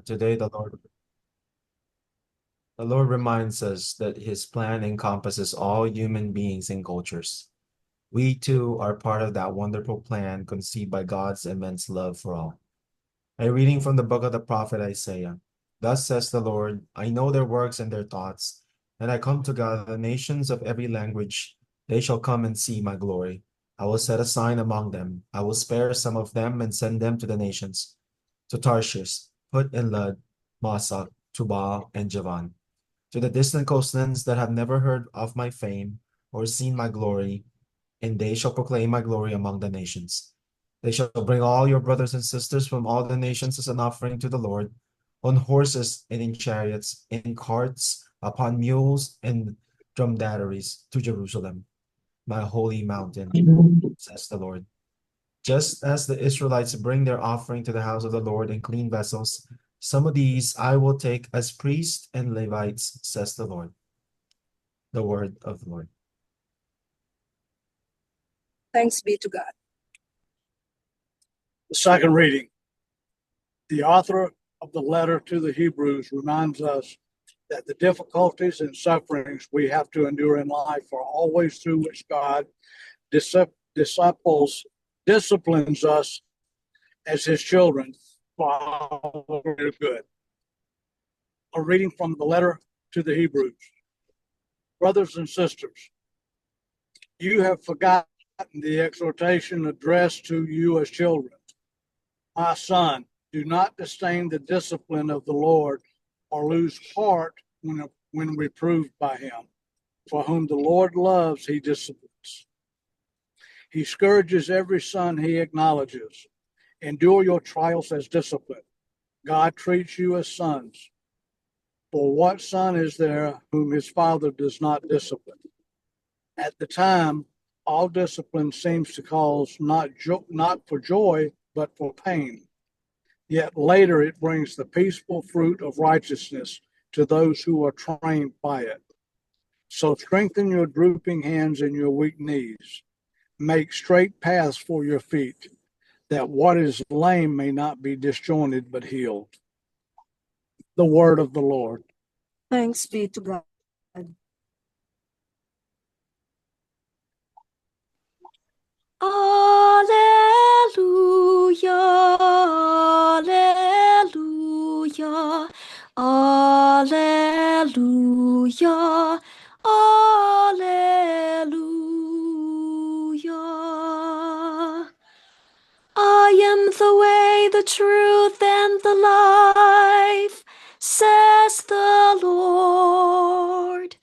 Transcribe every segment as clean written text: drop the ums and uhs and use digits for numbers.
Today, the Lord reminds us that His plan encompasses all human beings and cultures. We too are part of that wonderful plan conceived by God's immense love for all. A reading from the book of the prophet Isaiah. Thus says the Lord, I know their works and their thoughts, and I come to gather the nations of every language. They shall come and see my glory. I will set a sign among them. I will spare some of them and send them to the nations, to Tarshish, Put and Lud, Massah, Tubal, and Javan, to the distant coastlands that have never heard of my fame or seen my glory, and they shall proclaim my glory among the nations. They shall bring all your brothers and sisters from all the nations as an offering to the Lord, on horses and in chariots, in carts, upon mules and dromedaries to Jerusalem, my holy mountain, says the Lord. Just as the Israelites bring their offering to the house of the Lord in clean vessels, some of these I will take as priests and Levites, says the Lord. The word of the Lord. Thanks be to God. The second reading. The author of the letter to the Hebrews reminds us that the difficulties and sufferings we have to endure in life are always through which God disciplines us as His children for our good. A reading from the letter to the Hebrews. Brothers and sisters, you have forgotten the exhortation addressed to you as children. My son, do not disdain the discipline of the Lord or lose heart when reproved by Him. For whom the Lord loves, He disciplines. He scourges every son He acknowledges. Endure your trials as discipline. God treats you as sons. For what son is there whom his father does not discipline? At the time, all discipline seems to cause not for joy, but for pain. Yet later it brings the peaceful fruit of righteousness to those who are trained by it. So strengthen your drooping hands and your weak knees. Make straight paths for your feet, that what is lame may not be disjointed but healed. The word of the Lord. Thanks be to God. Alleluia, alleluia, alleluia, alleluia. I am the way, the truth, and the life, says the Lord.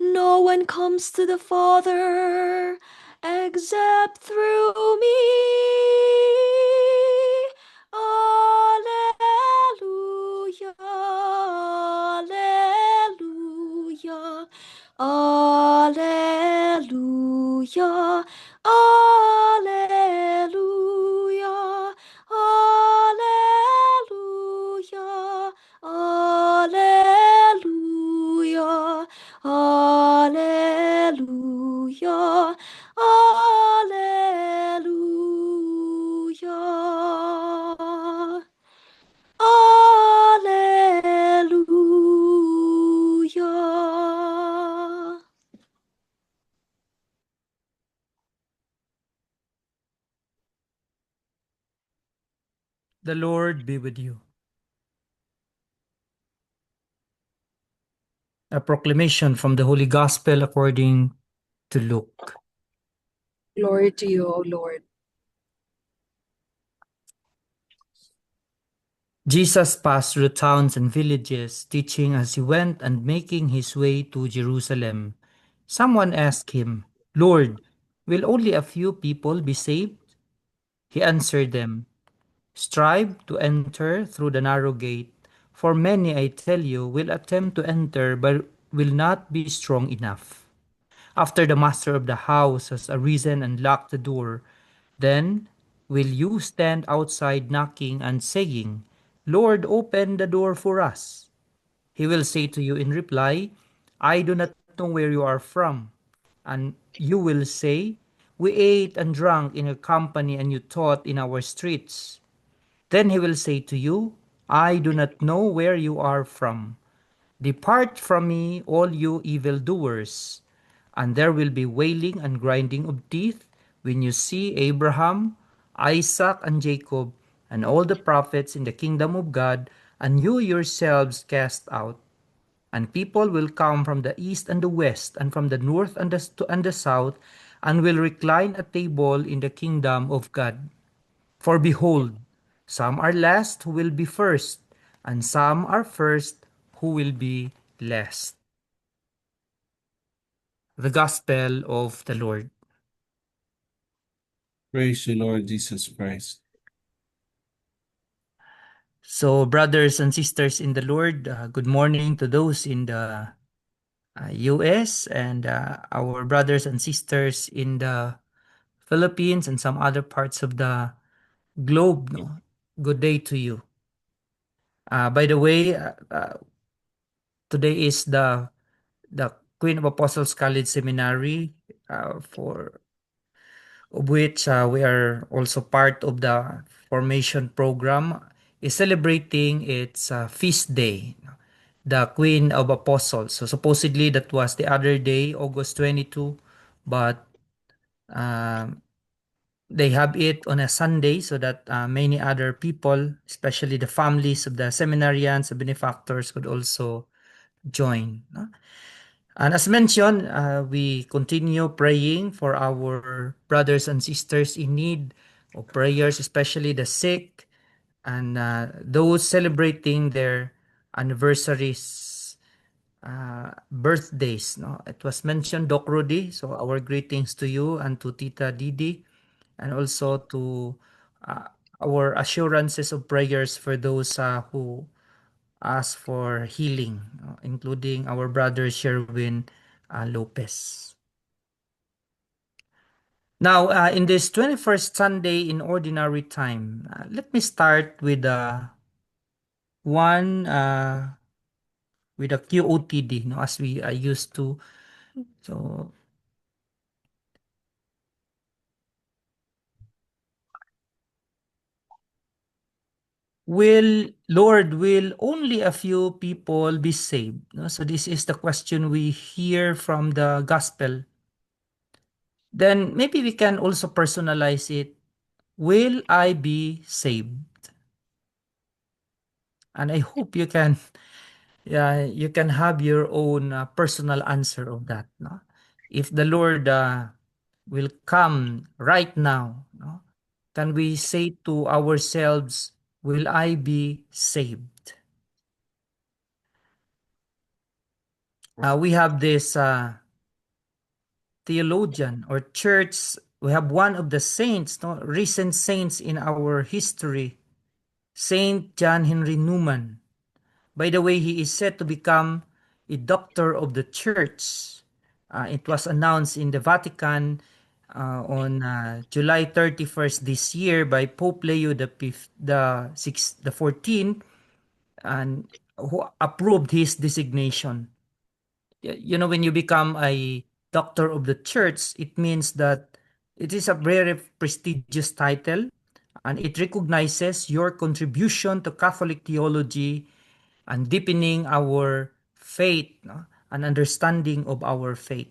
No one comes to the Father except through me. Alleluia, alleluia, alleluia, alleluia, alleluia, alleluia. Alleluia, alleluia, alleluia. The Lord be with you. A proclamation from the Holy Gospel according to Luke. Glory to you, O Lord. Jesus passed through towns and villages, teaching as he went and making his way to Jerusalem. Someone asked him, Lord, will only a few people be saved? He answered them, Strive to enter through the narrow gate, for many, I tell you, will attempt to enter but will not be strong enough. After the master of the house has arisen and locked the door, then will you stand outside knocking and saying, Lord, open the door for us? He will say to you in reply, I do not know where you are from. And you will say, We ate and drank in your company and you taught in our streets. Then he will say to you, I do not know where you are from. Depart from me, all you evildoers. And there will be wailing and grinding of teeth when you see Abraham, Isaac, and Jacob, and all the prophets in the kingdom of God, and you yourselves cast out. And people will come from the east and the west, and from the north and the south, and will recline at table in the kingdom of God. For behold, some are last who will be first, and some are first who will be last. The Gospel of the Lord. Praise you, Lord Jesus Christ. So, brothers and sisters in the Lord, good morning to those in the US and our brothers and sisters in the Philippines and some other parts of the globe. No? Good day to you. By the way, today is the Queen of Apostles College Seminary, for of which we are also part of the formation program, is celebrating its feast day, the Queen of Apostles. So supposedly that was the other day, August 22, but um, they have it on a Sunday so that many other people, especially the families of the seminarians, the benefactors, could also join. No? And as mentioned, we continue praying for our brothers and sisters in need of prayers, especially the sick and those celebrating their anniversaries, birthdays. No, it was mentioned, Doc Rudy. So our greetings to you and to Tita Didi, and also to uh, our assurances of prayers for those who ask for healing, including our brother Sherwin Lopez. Now, in this 21st Sunday in Ordinary Time, let me start with one with a QOTD, no, as we used to. So, will only a few people be saved? No? So this is the question we hear from the gospel. Then maybe we can also personalize it. Will I be saved? And I hope you can, yeah, you can have your own personal answer of that. No? If the Lord will come right now, no? Can we say to ourselves, will I be saved? We have this theologian or church. We have one of the saints, no, recent saints in our history, Saint John Henry Newman. By the way, he is set to become a doctor of the church. It was announced in the Vatican on July 31st this year by Pope Leo the 14th, and who approved his designation. You know, when you become a doctor of the church, it means that it is a very prestigious title, and it recognizes your contribution to Catholic theology and deepening our faith, no? An understanding of our faith.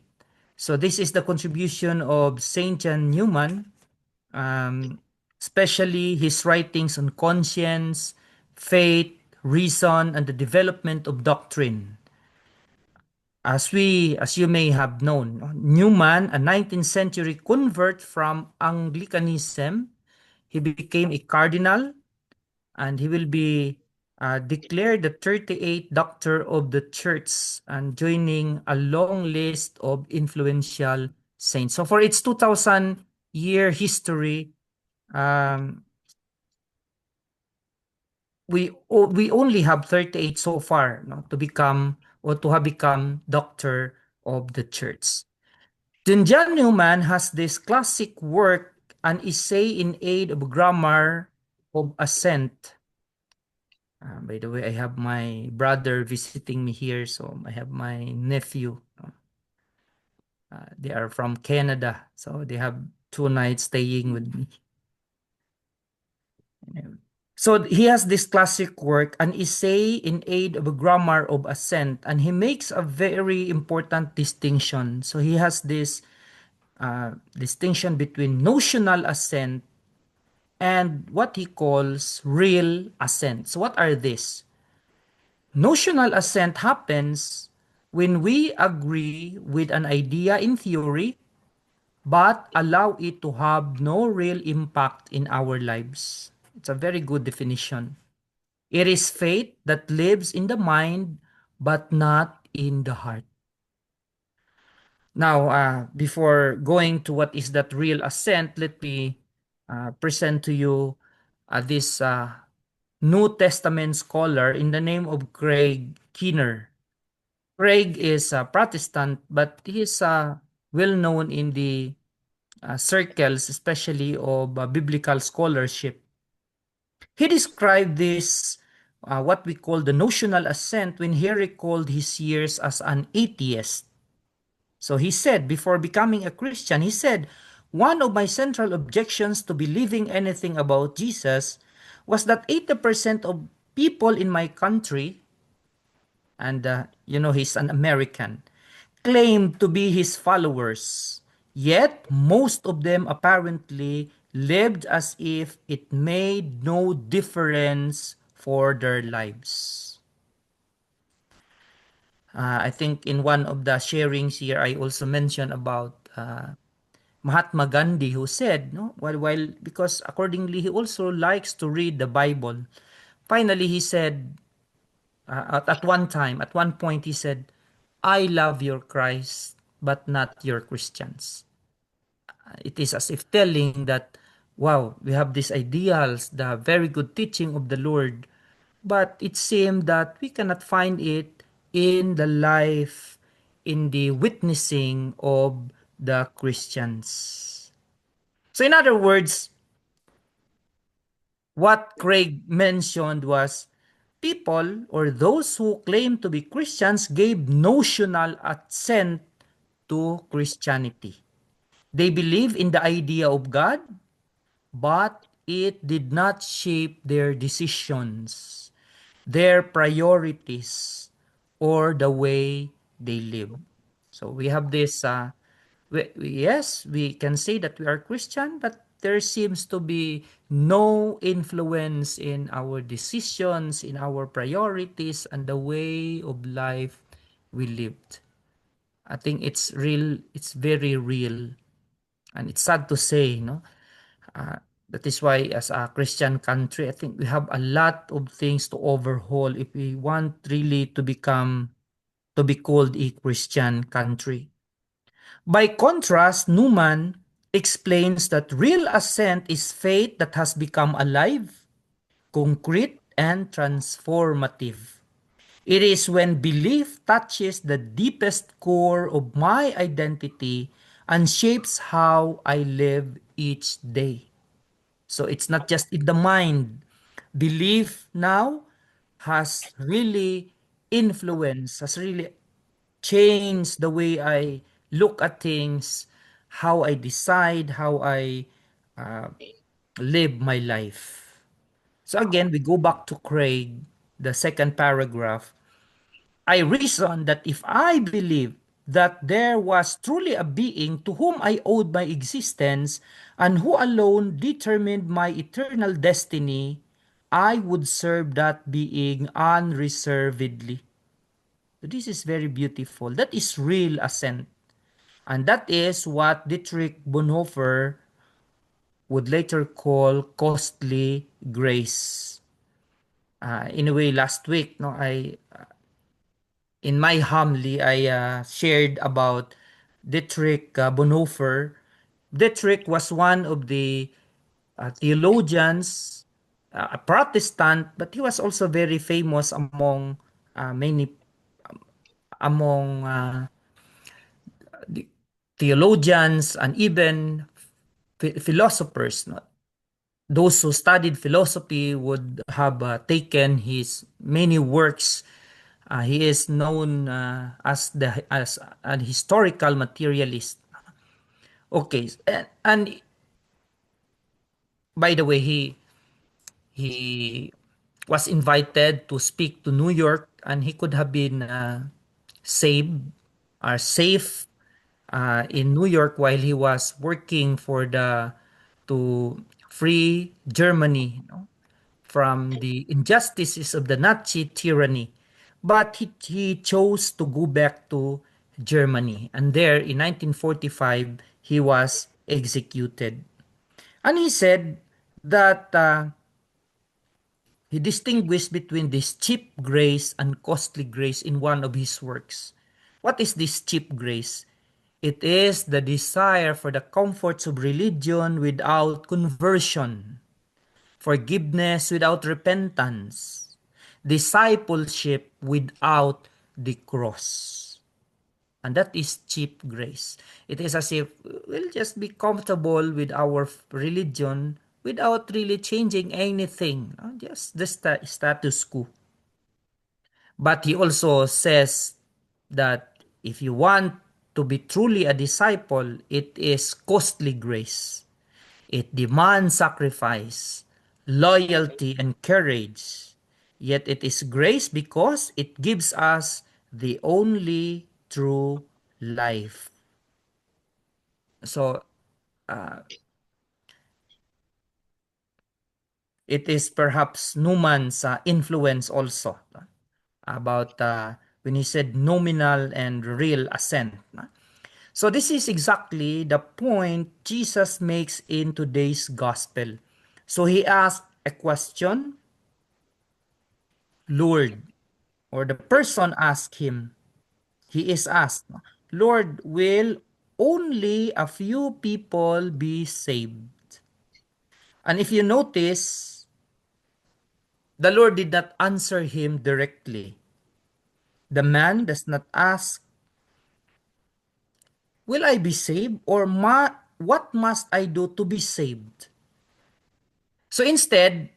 So this is the contribution of Saint John Newman, especially his writings on conscience, faith, reason, and the development of doctrine. As you may have known, Newman, a 19th century convert from Anglicanism, he became a cardinal, and he will be declared the 38th Doctor of the Church and joining a long list of influential saints. So for its 2,000-year history, we only have 38 so far, no, to become or to have become Doctor of the Church. Then John Newman has this classic work, an essay in aid of grammar of assent. By the way, I have my brother visiting me here, so I have my nephew. They are from Canada, so they have 2 nights staying with me. So he has this classic work, An Essay in Aid of a Grammar of Assent, and he makes a very important distinction. So he has this distinction between notional assent and what he calls real assent. So what are these? Notional assent happens when we agree with an idea in theory but allow it to have no real impact in our lives. It's a very good definition. It is faith that lives in the mind but not in the heart. Now, before going to what is that real assent, let me present to you this New Testament scholar in the name of Craig Keener. Craig is a Protestant, but he is well known in the circles, especially of biblical scholarship. He described this, what we call the notional assent, when he recalled his years as an atheist. So he said, before becoming a Christian, he said, one of my central objections to believing anything about Jesus was that 80% of people in my country, and he's an American, claim to be his followers. Yet, most of them apparently lived as if it made no difference for their lives. I think in one of the sharings here, I also mentioned about Mahatma Gandhi, who said, no, while because accordingly he also likes to read the Bible. Finally, he said, at one point, he said, "I love your Christ, but not your Christians." It is as if telling that, wow, we have these ideals, the very good teaching of the Lord, but it seemed that we cannot find it in the life, in the witnessing of the Christians. So, in other words, what Craig mentioned was people or those who claim to be Christians gave notional assent to Christianity. They believe in the idea of God, but it did not shape their decisions, their priorities, or the way they live. So we have this, yes, we can say that we are Christian, but there seems to be no influence in our decisions, in our priorities, and the way of life we lived. I think it's real, it's very real. And it's sad to say, no? That is why, as a Christian country, I think we have a lot of things to overhaul if we want really to be called a Christian country. By contrast, Newman explains that real assent is faith that has become alive, concrete, and transformative. It is when belief touches the deepest core of my identity and shapes how I live each day. So it's not just in the mind. Belief now has really influence, has really changed the way I look at things, how I decide, how I uh, live my life. So again, we go back to Craig, the second paragraph. I reasoned that if I believed that there was truly a being to whom I owed my existence and who alone determined my eternal destiny, I would serve that being unreservedly. So this is very beautiful. That is real assent. And that is what Dietrich Bonhoeffer would later call costly grace. In a way, last week, no, in my homily, I shared about Dietrich Bonhoeffer. Dietrich was one of the theologians, a Protestant, but he was also very famous among many among the theologians and even philosophers. No? Those who studied philosophy would have taken his many works. He is known as an historical materialist. Okay, and by the way, he was invited to speak to New York, and he could have been saved or safe in New York while he was working for the to free Germany, from the injustices of the Nazi tyranny. But he chose to go back to Germany, and there in 1945 he was executed. And he said that he distinguished between this cheap grace and costly grace in one of his works. What is this cheap grace? It is the desire for the comforts of religion without conversion, forgiveness without repentance, discipleship without the cross. And that is cheap grace. It is as if we'll just be comfortable with our religion without really changing anything, just the status quo. But he also says that if you want to be truly a disciple, it is costly grace. It demands sacrifice, loyalty, and courage. Yet it is grace because it gives us the only true life. So, it is perhaps Newman's influence also about when he said nominal and real assent. So this is exactly the point Jesus makes in today's gospel. So he asked a question, Lord, or the person asked him, he is asked, Lord, will only a few people be saved? And if you notice, the Lord did not answer him directly. The man does not ask, will I be saved? Or what must I do to be saved? So instead,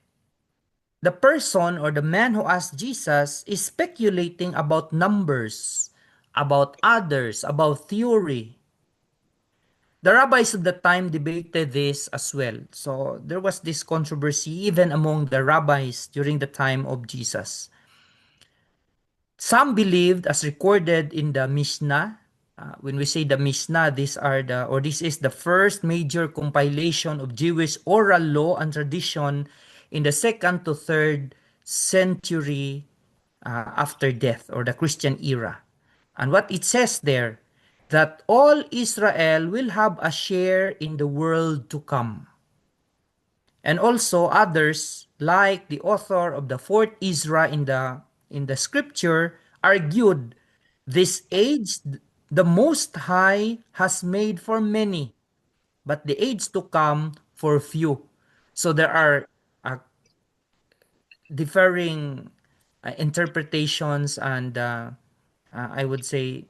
the person or the man who asked Jesus is speculating about numbers, about others, about theory. The rabbis of the time debated this as well. So there was this controversy even among the rabbis during the time of Jesus. Some believed, as recorded in the Mishnah, when we say the Mishnah, this is the first major compilation of Jewish oral law and tradition in the 2nd to 3rd century after death, or the Christian era. And what it says there, that all Israel will have a share in the world to come. And also others, like the author of the 4th Ezra in the scripture, argued, this age the Most High has made for many, but the age to come for few. So there are differing interpretations and I would say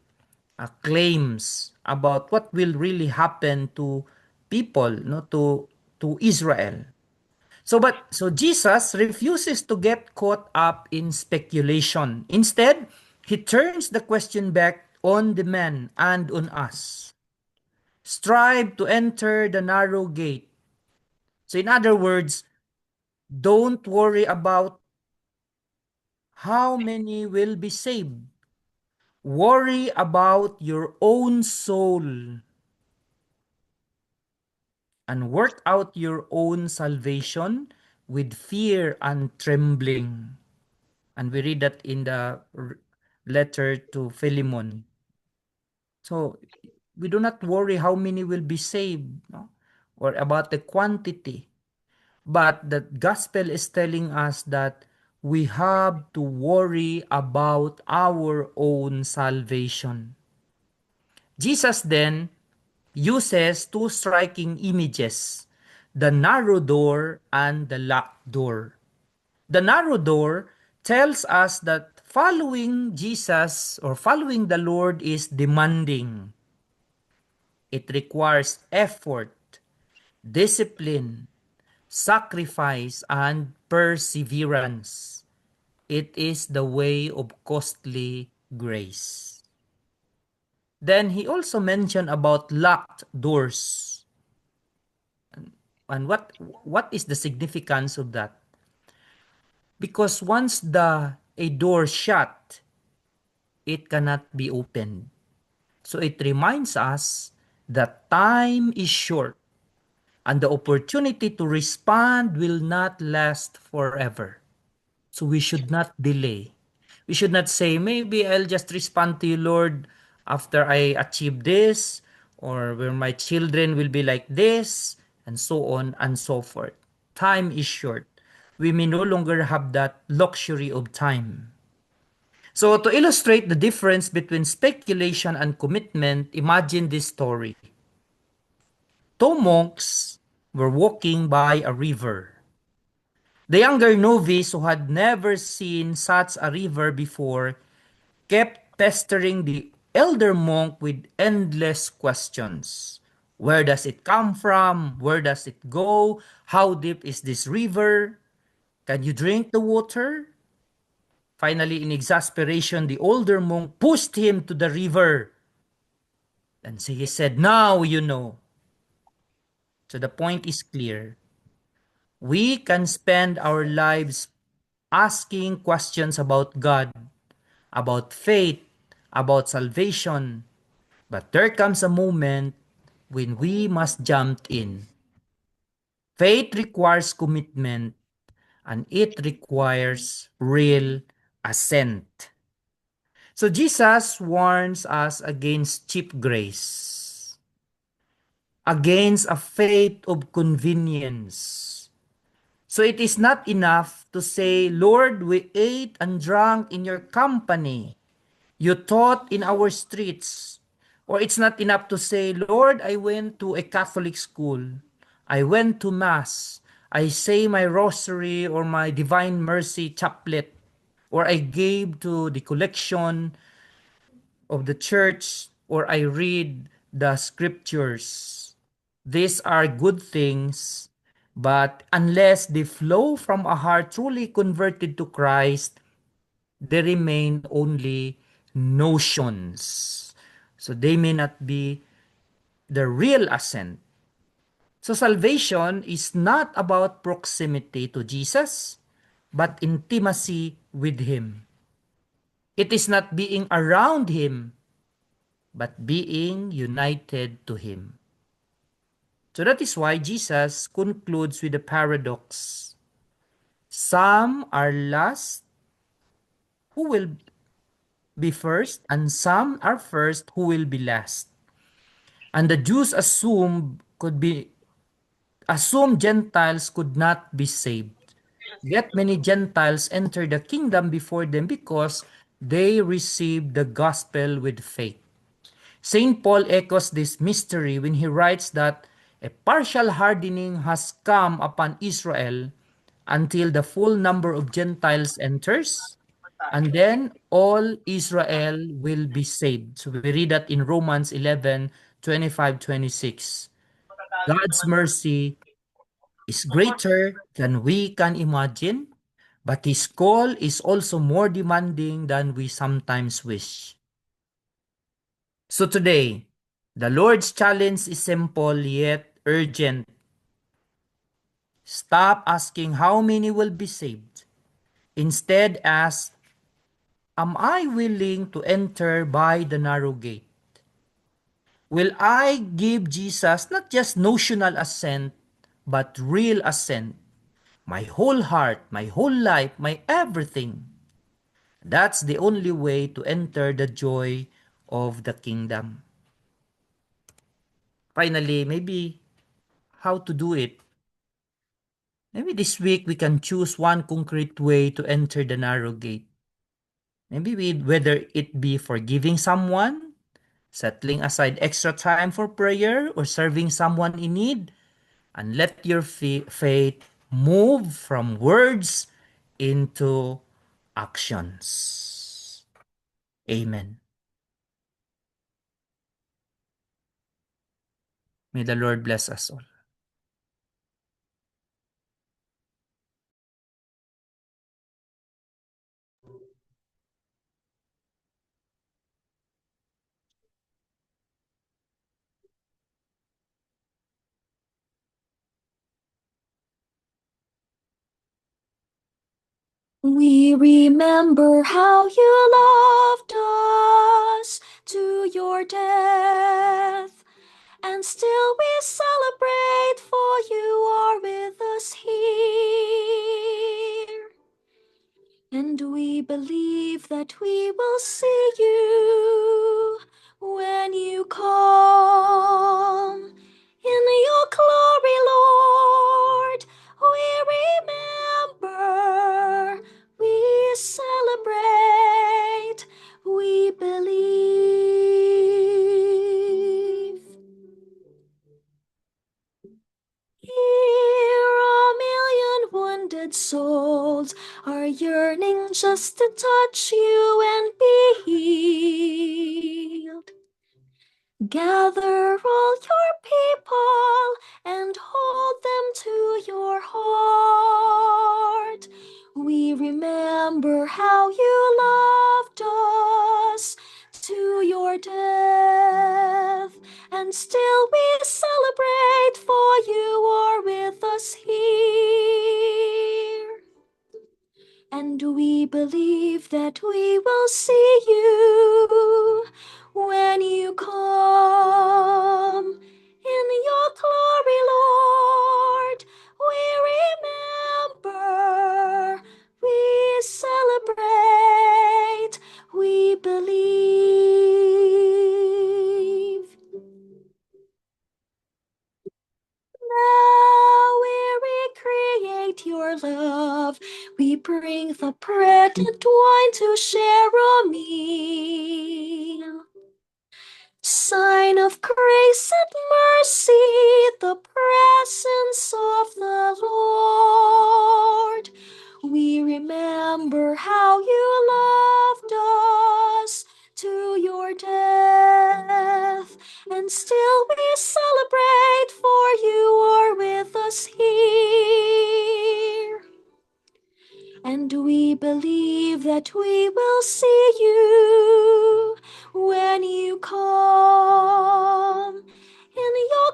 claims about what will really happen to people, to Israel. So Jesus refuses to get caught up in speculation. Instead, he turns the question back on the man and on us. Strive to enter the narrow gate. So in other words, don't worry about how many will be saved. Worry about your own soul and work out your own salvation with fear and trembling. And we read that in the letter to Philemon. So we do not worry how many will be saved, or about the quantity. But the gospel is telling us that we have to worry about our own salvation. Jesus then uses two striking images, the narrow door and the locked door. The narrow door tells us that following Jesus or following the Lord is demanding. It requires effort, discipline, sacrifice, and perseverance. It is the way of costly grace. Then he also mentioned about locked doors. And what is the significance of that? Because once a door shut, it cannot be opened. So it reminds us that time is short and the opportunity to respond will not last forever. So we should not delay. We should not say, maybe I'll just respond to you, Lord, after I achieve this, or where my children will be like this, and so on and so forth. Time is short. We may no longer have that luxury of time. So to illustrate the difference between speculation and commitment, imagine this story. Two monks were walking by a river. The younger novice, who had never seen such a river before, kept pestering the elder monk with endless questions. Where does it come from? Where does it go? How deep is this river? Can you drink the water? Finally, in exasperation, the older monk pushed him to the river. And so he said, now you know. So the point is clear. We can spend our lives asking questions about God, about faith, about salvation. But there comes a moment when we must jump in. Faith requires commitment and it requires real assent. So Jesus warns us against cheap grace, against a faith of convenience. So it is not enough to say, Lord, we ate and drank in your company. You taught in our streets. Or it's not enough to say, Lord, I went to a Catholic school. I went to Mass. I say my rosary or my Divine Mercy chaplet. Or I gave to the collection of the church. Or I read the scriptures. These are good things, but unless they flow from a heart truly converted to Christ, they remain only notions. So they may not be the real assent. So salvation is not about proximity to Jesus, but intimacy with Him. It is not being around Him, but being united to Him. So that is why Jesus concludes with a paradox. Some are last who will be first, and some are first who will be last. And the Jews assumed Gentiles could not be saved. Yet many Gentiles entered the kingdom before them because they received the gospel with faith. St. Paul echoes this mystery when he writes that a partial hardening has come upon Israel until the full number of Gentiles enters, and then all Israel will be saved. So we read that in Romans 11:25-26. God's mercy is greater than we can imagine, but His call is also more demanding than we sometimes wish. So today, the Lord's challenge is simple yet urgent. Stop asking how many will be saved. Instead, ask, am I willing to enter by the narrow gate? Will I give Jesus not just notional assent, but real assent? My whole heart, my whole life, my everything. That's the only way to enter the joy of the kingdom. Finally, maybe how to do it. Maybe this week we can choose one concrete way to enter the narrow gate. Maybe whether it be forgiving someone, settling aside extra time for prayer, or serving someone in need, and let your faith move from words into actions. Amen. May the Lord bless us all. We remember how you loved us to your death, and still we celebrate, for you are with us here. And we believe that we will see you when you come. In your glory, Lord, we remember, we celebrate, we believe. Here a million wounded souls are yearning just to touch you and be healed. Gather all your people and hold them to your heart. We remember how you loved us to your death, and still we celebrate, for you are with us here. And we believe that we will see you when you come. In your glory, Lord, we remember, we celebrate, we believe. Now we recreate your love. We bring the bread and wine to share a meal. Sign of grace and mercy, the presence of the Lord. We remember how you loved us to your death, and still we celebrate, for you are with us here. And we believe that we will see you when you come. In your